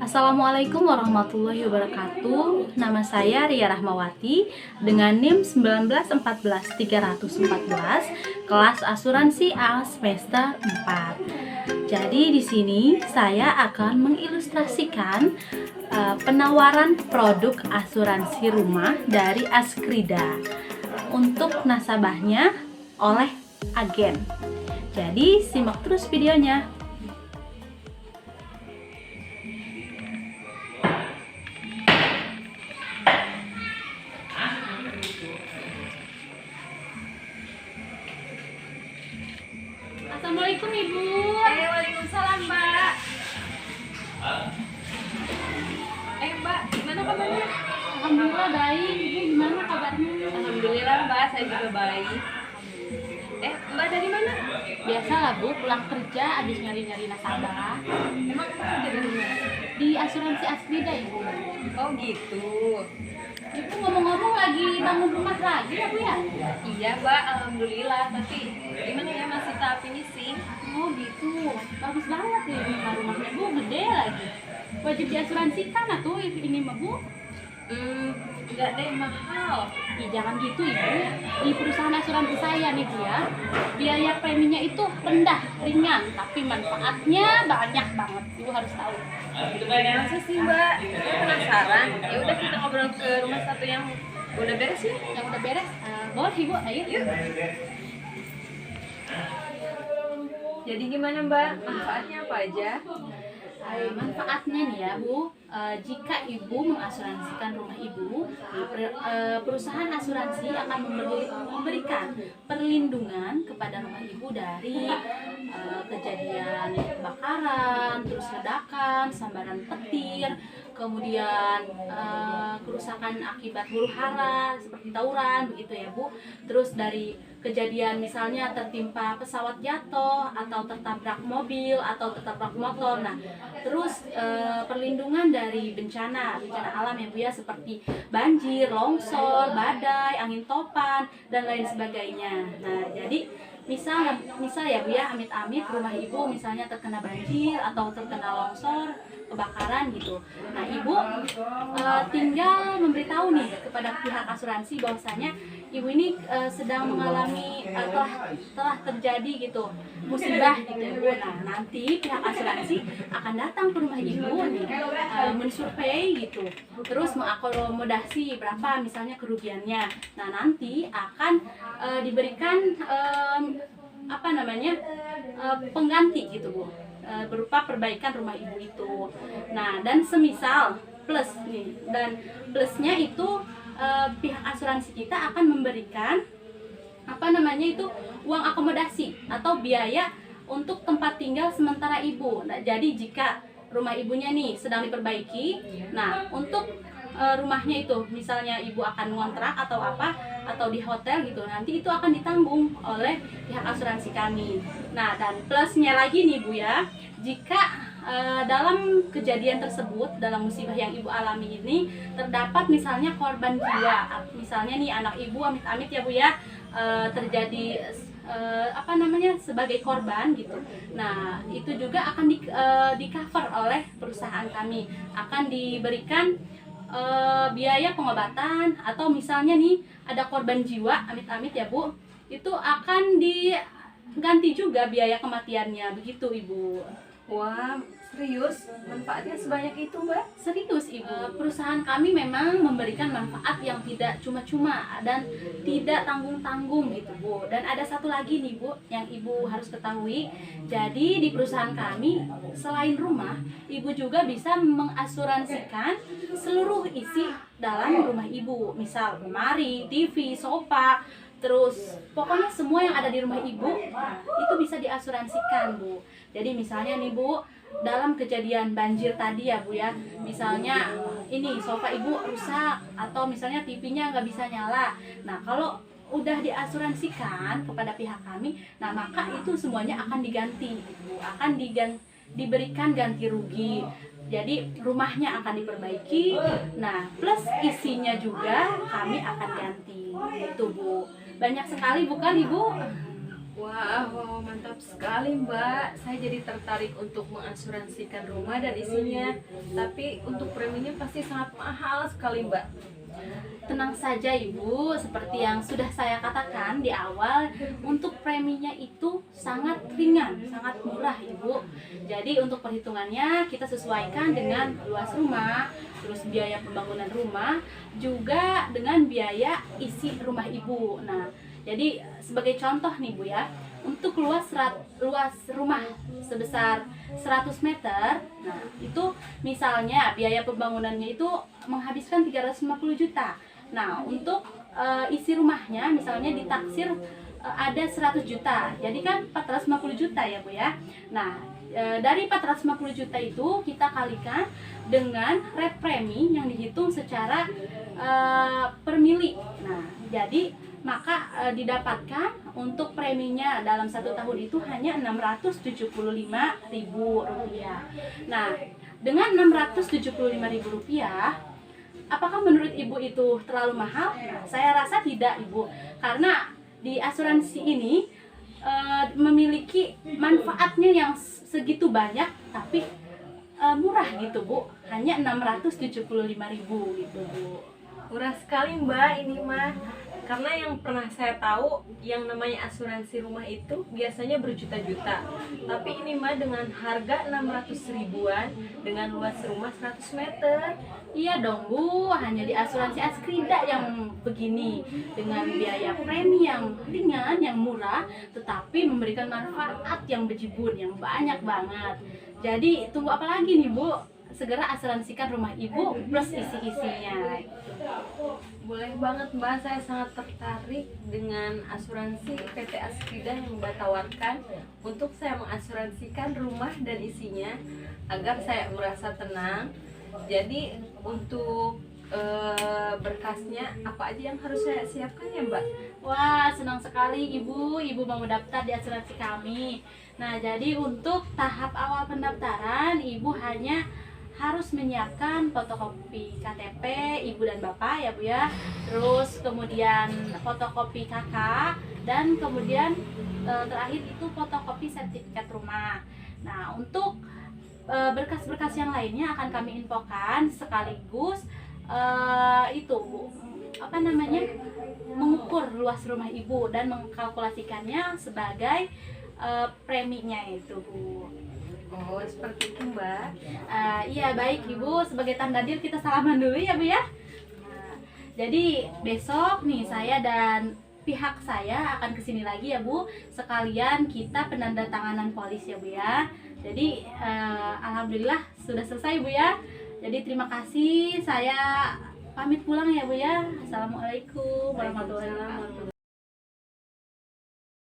Assalamualaikum warahmatullahi wabarakatuh. Nama saya Ria Rahmawati dengan NIM 1914314, kelas asuransi A semester 4. Jadi di sini saya akan mengilustrasikan penawaran produk asuransi rumah dari Askrida untuk nasabahnya oleh agen. Jadi simak terus videonya. Assalamualaikum Ibu. Waalaikumsalam Mbak. Mbak, gimana kabarnya? Alhamdulillah baik. Ibu gimana kabarnya? Alhamdulillah Mbak, saya juga baik. Mbak dari mana? Biasalah Bu, pulang kerja habis nyari-nyari nasabah. Emang kerja dari mana? Di asuransi Askrida Ibu. Oh gitu. Ibu ngomong-ngomong lagi bangun rumah lagi ya Bu ya? Iya Mbak, alhamdulillah. Tapi gimana ya, masih tahap ini sih. Oh gitu, bagus banget ya rumahnya Bu, gede lagi. Wajib diasuransikan atuh ini mah Bu. Enggak deh, mahal. Ih, jangan gitu Ibu. Di perusahaan asuransi saya nih Bu ya, biaya preminya itu rendah, ringan, tapi manfaatnya banyak banget. Ibu harus tahu. Masa sih Mbak? Saya penasaran. Ya udah, kita ngobrol ke rumah satu yang udah beres ya. Yang udah beres, boleh Ibu, ayo. Yuk. Jadi gimana Mbak? Manfaatnya apa aja? Manfaatnya nih ya Bu, jika Ibu mengasuransikan rumah Ibu, perusahaan asuransi akan memberikan perlindungan kepada rumah Ibu dari kejadian kebakaran, terus ledakan, sambaran petir, kemudian kerusakan akibat huru hara seperti tawuran begitu ya Bu. Terus dari kejadian misalnya tertimpa pesawat jatuh atau tertabrak mobil atau tertabrak motor. Nah, terus perlindungan dari bencana alam ya Bu ya, seperti banjir, longsor, badai, angin topan dan lain sebagainya. Nah, jadi misal ya Bu ya, amit-amit rumah Ibu misalnya terkena banjir atau terkena longsor, kebakaran gitu. Nah, Ibu tinggal memberitahu nih kepada pihak asuransi bahwasanya Ibu ini sedang mengalami telah terjadi gitu musibah gitu ya Bu. Nah, nanti pihak asuransi akan datang ke rumah Ibu nih, mensurvei gitu, terus mengakomodasi berapa misalnya kerugiannya. Nah, nanti akan diberikan pengganti gitu Bu, berupa perbaikan rumah Ibu itu. Nah, dan semisal plus nih, dan plusnya itu pihak asuransi kita akan memberikan uang akomodasi atau biaya untuk tempat tinggal sementara Ibu. Nah, jadi jika rumah Ibunya nih sedang diperbaiki, nah untuk rumahnya itu misalnya Ibu akan ngontrak atau apa atau di hotel gitu, nanti itu akan ditanggung oleh pihak asuransi kami. Nah, dan plusnya lagi nih Bu ya, jika dalam kejadian tersebut, dalam musibah yang Ibu alami ini terdapat misalnya korban jiwa, misalnya nih anak Ibu amit-amit ya Bu ya, terjadi sebagai korban gitu. Nah, itu juga akan di cover oleh perusahaan kami, akan diberikan biaya pengobatan, atau misalnya nih ada korban jiwa amit-amit ya Bu, itu akan diganti juga biaya kematiannya begitu Ibu. Wah, serius? Manfaatnya sebanyak itu Mbak? Serius Ibu, perusahaan kami memang memberikan manfaat yang tidak cuma-cuma dan tidak tanggung-tanggung gitu Bu. Dan ada satu lagi nih Bu yang Ibu harus ketahui. Jadi di perusahaan kami selain rumah, Ibu juga bisa mengasuransikan seluruh isi dalam rumah Ibu. Misal lemari, TV, sofa, terus pokoknya semua yang ada di rumah Ibu, nah, itu bisa diasuransikan Bu. Jadi misalnya nih Bu, dalam kejadian banjir tadi ya Bu ya, misalnya ini sofa Ibu rusak atau misalnya TV-nya nggak bisa nyala. Nah, kalau udah diasuransikan kepada pihak kami, nah maka itu semuanya akan diganti Bu, akan diberikan ganti rugi. Jadi rumahnya akan diperbaiki, nah plus isinya juga kami akan ganti. Itu Bu, banyak sekali bukan Ibu? Wah, wow, mantap sekali Mbak. Saya jadi tertarik untuk mengasuransikan rumah dan isinya. Tapi untuk preminya pasti sangat mahal sekali Mbak. Tenang saja Ibu, seperti yang sudah saya katakan di awal, untuk preminya itu sangat ringan, sangat murah Ibu. Jadi untuk perhitungannya kita sesuaikan dengan luas rumah, terus biaya pembangunan rumah, juga dengan biaya isi rumah Ibu. Nah, jadi sebagai contoh nih Bu ya, untuk luas rumah sebesar 100 meter, nah itu misalnya biaya pembangunannya itu menghabiskan 350 juta. Nah, untuk isi rumahnya misalnya ditaksir ada 100 juta. Jadi kan 450 juta ya, Bu ya. Nah, dari 450 juta itu kita kalikan dengan rate premi yang dihitung secara per mili. Nah, jadi maka didapatkan untuk preminya dalam 1 tahun itu hanya Rp675.000. Nah, dengan Rp675.000, apakah menurut Ibu itu terlalu mahal? Nah, saya rasa tidak Ibu, karena di asuransi ini memiliki manfaatnya yang segitu banyak, tapi murah gitu Bu, hanya Rp675.000 gitu Bu. Murah sekali Mbak ini mah. Karena yang pernah saya tahu yang namanya asuransi rumah itu biasanya berjuta-juta. Tapi ini mah dengan harga 600 ribuan dengan luas rumah 100 meter. Iya dong Bu, hanya di asuransi Askrida yang begini, dengan biaya premi yang ringan, yang murah, tetapi memberikan manfaat yang bejibun, yang banyak banget. Jadi tunggu apa lagi nih Bu? Segera asuransikan rumah Ibu plus isi-isinya. Boleh banget Mbak, saya sangat tertarik dengan asuransi PT Askrida yang Mbak tawarkan untuk saya mengasuransikan rumah dan isinya agar saya merasa tenang. Jadi untuk berkasnya apa aja yang harus saya siapkan ya Mbak? Wah, senang sekali Ibu mau mendaftar di asuransi kami. Nah, jadi untuk tahap awal pendaftaran, Ibu hanya harus menyiapkan fotokopi KTP Ibu dan Bapak ya Bu ya. Terus kemudian fotokopi KK, dan kemudian terakhir itu fotokopi sertifikat rumah. Nah, untuk berkas-berkas yang lainnya akan kami infokan sekaligus itu Bu, apa namanya, mengukur luas rumah Ibu dan mengkalkulasikannya sebagai preminya itu Bu. Oh, seperti itu Mbak. Iya baik Ibu, sebagai tanda deal kita salaman dulu ya Bu ya. Nah, jadi besok nih saya dan pihak saya akan kesini lagi ya Bu, sekalian kita penandatanganan polis ya Bu ya. Jadi alhamdulillah sudah selesai Bu ya. Jadi terima kasih, saya pamit pulang ya Bu ya. Assalamualaikum warahmatullahi wabarakatuh.